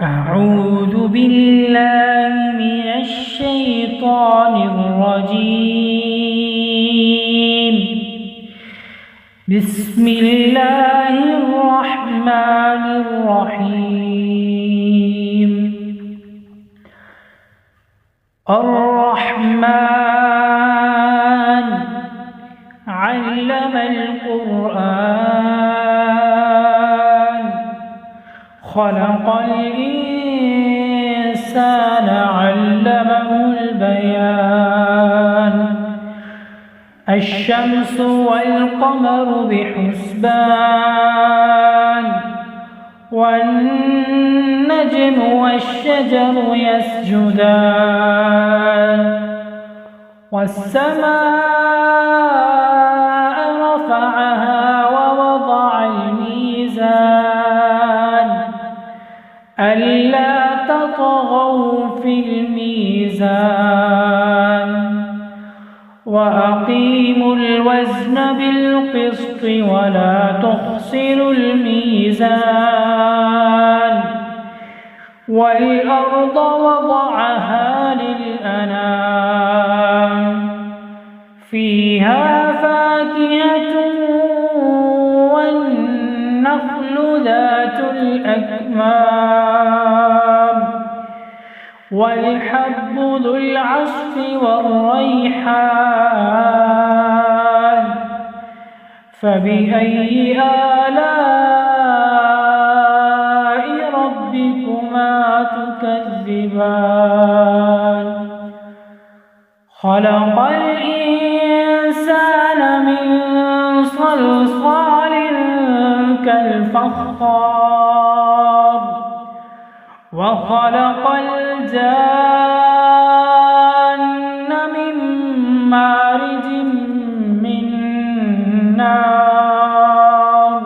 أعوذ بالله من الشيطان الرجيم. بسم الله الرحمن الرحيم. الرحمن علم القرآن خلق الإنسان علمه البيان. الشمس والقمر بحسبان والنجم والشجر يسجدان والسماء رفعها ووضع الميزان ألا تطغوا في الميزان وأقيموا الوزن بالقسط ولا تخسروا الميزان. والأرض وضعها للأنام فيها فاكهة والنخل ذات الأكمام والحب ذو العصف والريحان. فبأي آلاء ربكما تكذبان. خلق الإنسان من صلصال كالفخار وخلق الجان من مارج من نار.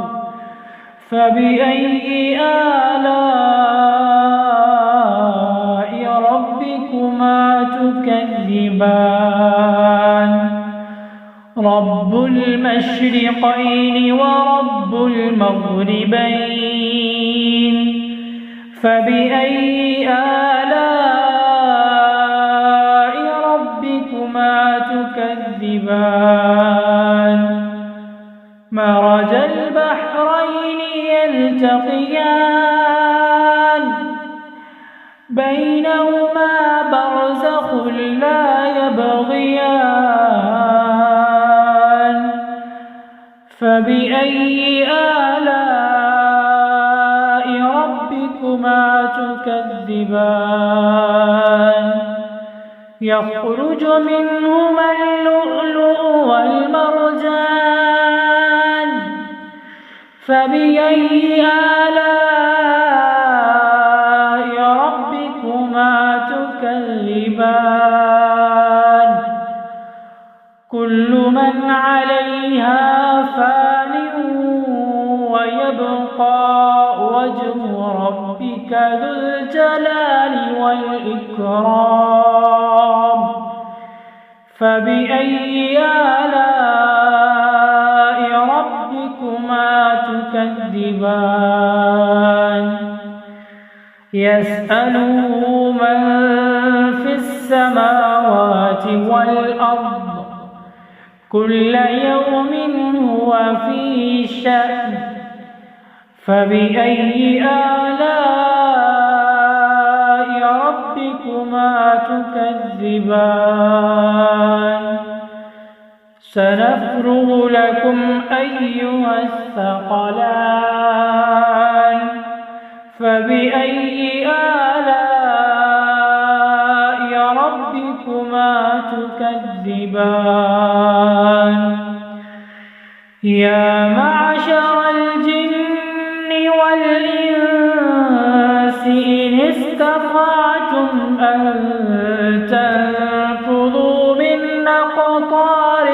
فبأي آلاء ربكما تكذبان. رب المشرقين ورب المغربين. فبأي آلاء ربكما تكذبان. مرج البحرين يلتقيان بينهما برزخ لا يبغيان. فبأي آلاء ربكما تكذبان. يخرج منهما اللؤلؤ والمرجان. فبأي آلاء ربكما تكذبان. كل من عليها فان ويبقى وجه ربك ذو الجلال والإكرام. فبأي آلاء ربكما تكذبان. يسأله من في السماوات والأرض كل يوم هو في شأن. فبأي آلاء ربكما تكذبان. سنفرغ لكم أيها الثقلان. فبأي آلاء ربكما تكذبان. يا معشر الجن والإنس إن استطعتم أن تنفذوا من أقطار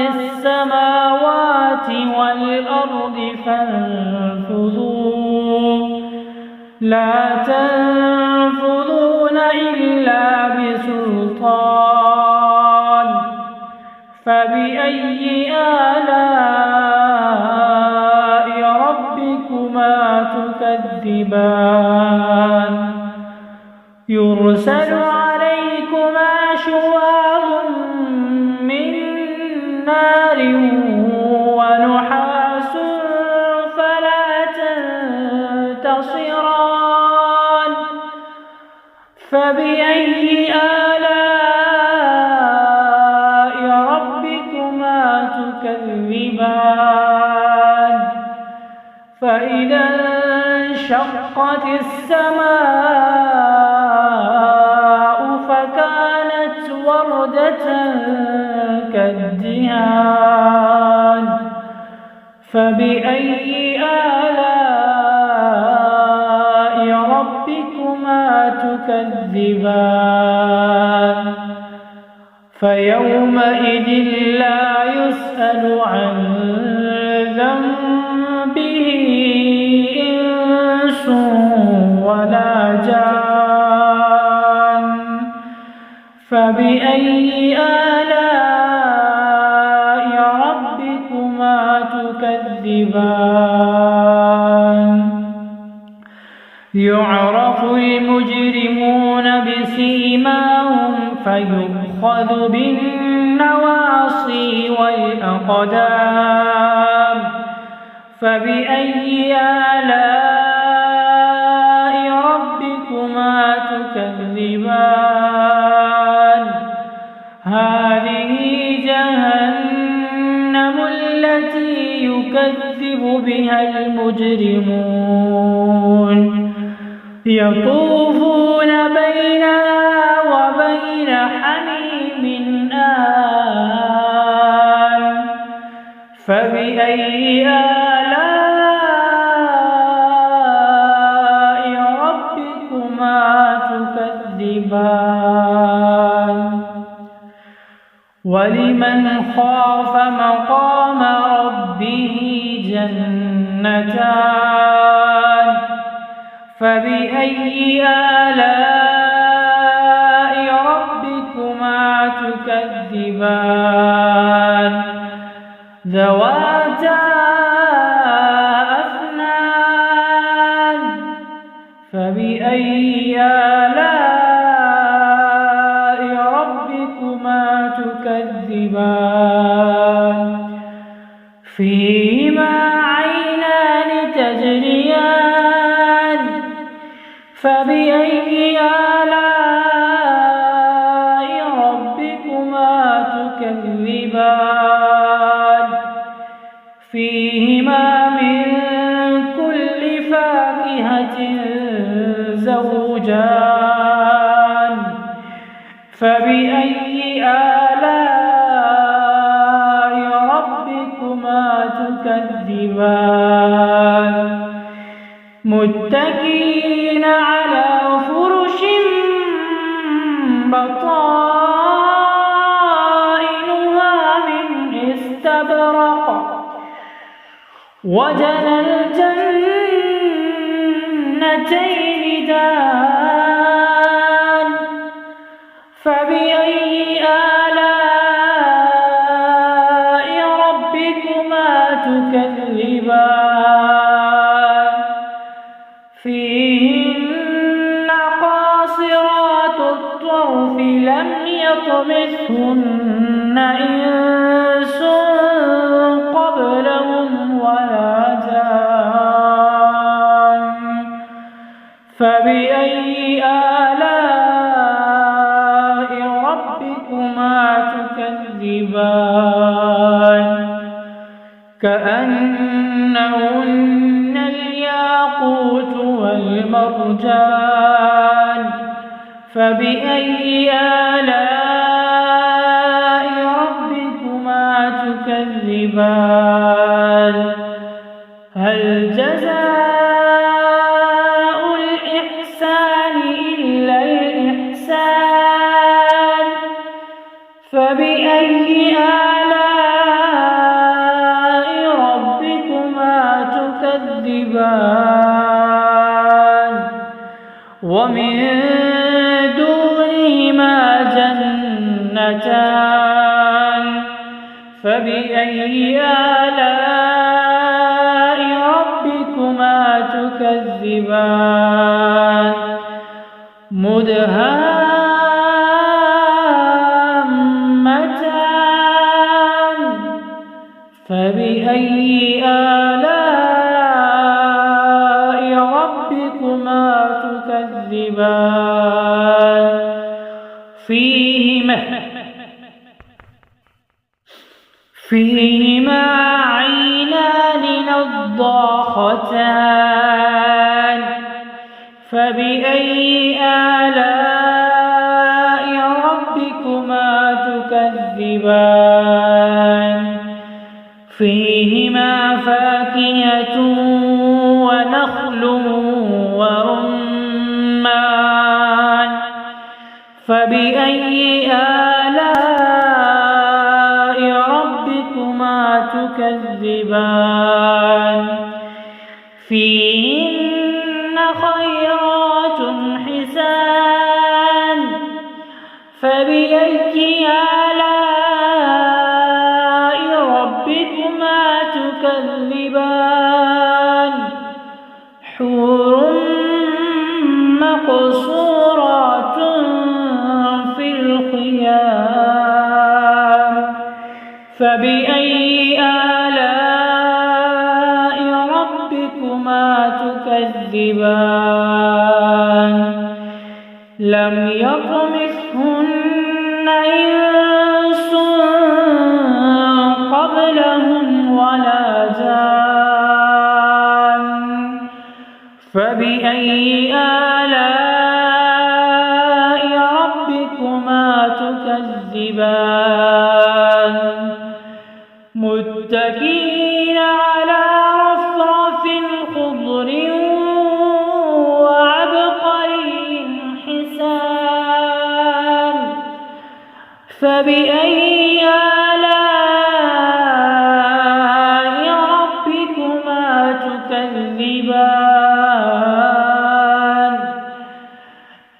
السماوات والأرض فانفذوا لا تنفذون إلا بسلطان. فبأي آلاء تكذبان يرسل عليكما شواظ من نار ونحاس فلا تنتصران فبأي آلاء ربكما تكذبان فإذا انشقت السماء فكانت وردة كالدهان فبأي آلاء ربكما تكذبان فيومئذ لا يسأل عن ذنبه إنس ولا جان فبأي آلاء ربكما تكذبان يعرف المجرمون بسيماهم فيؤخذ بالنواصي والأقدام فبأي آلاء ربكما تكذبان هذه جهنم التي يكذب بها المجرمون يطوفون بينها وبين حميم آن فبأي آلاء ربكما تكذبان ولمن خاف مقام ربه جنتان فبأي آلاء ربكما تكذبان ذواتا أفنان فبأي آلاء ربكما تكذبان فيهما عينان تجريان فبأي آلاء ربكما تكذبان فيهما من كل فاكهة زوجان فبأي آلاء ربكما تكذبان متكئين على فرش بطائنها من استبرق وجنى الجنتين دان فبأي آلاء ربكما تكذبان فيهن قاصرات الطرف لم يطمثهن إنس قبلهم ولا جان فبأي آلاء ربكما تكذبان كأنهن الياقوت والمرجان فبأي آلاء ربكما تكذبان هل جزاء الإحسان إلا الإحسان فبأي آلاء ربكما تكذبان ومن دونهما جنتان فبأي آلاء ربكما تكذبان تكذبان مدهامتان فبأي آلاء ربكما تكذبان فيهما عينان نضاختان فبأي آلاء ربكما تكذبان فيهما فاكهة ونخل ورمان فبأي آلاء ربكما تكذبان فيهن خيرات حسان فبأي آلاء ربكما تكذبان حور مقصورات في الخيام فبأي آلاء ربكما تكذبان لم يطمثهن إنس قبلهم ولا جان فبأي آلاء ربكما تكذبان متكئين على رفرف خضر وعبقري حسان فبأي آلاء ربكما تكذبان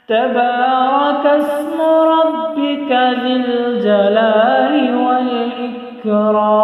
تبارك اسم ربك ذي الجلال والإكرام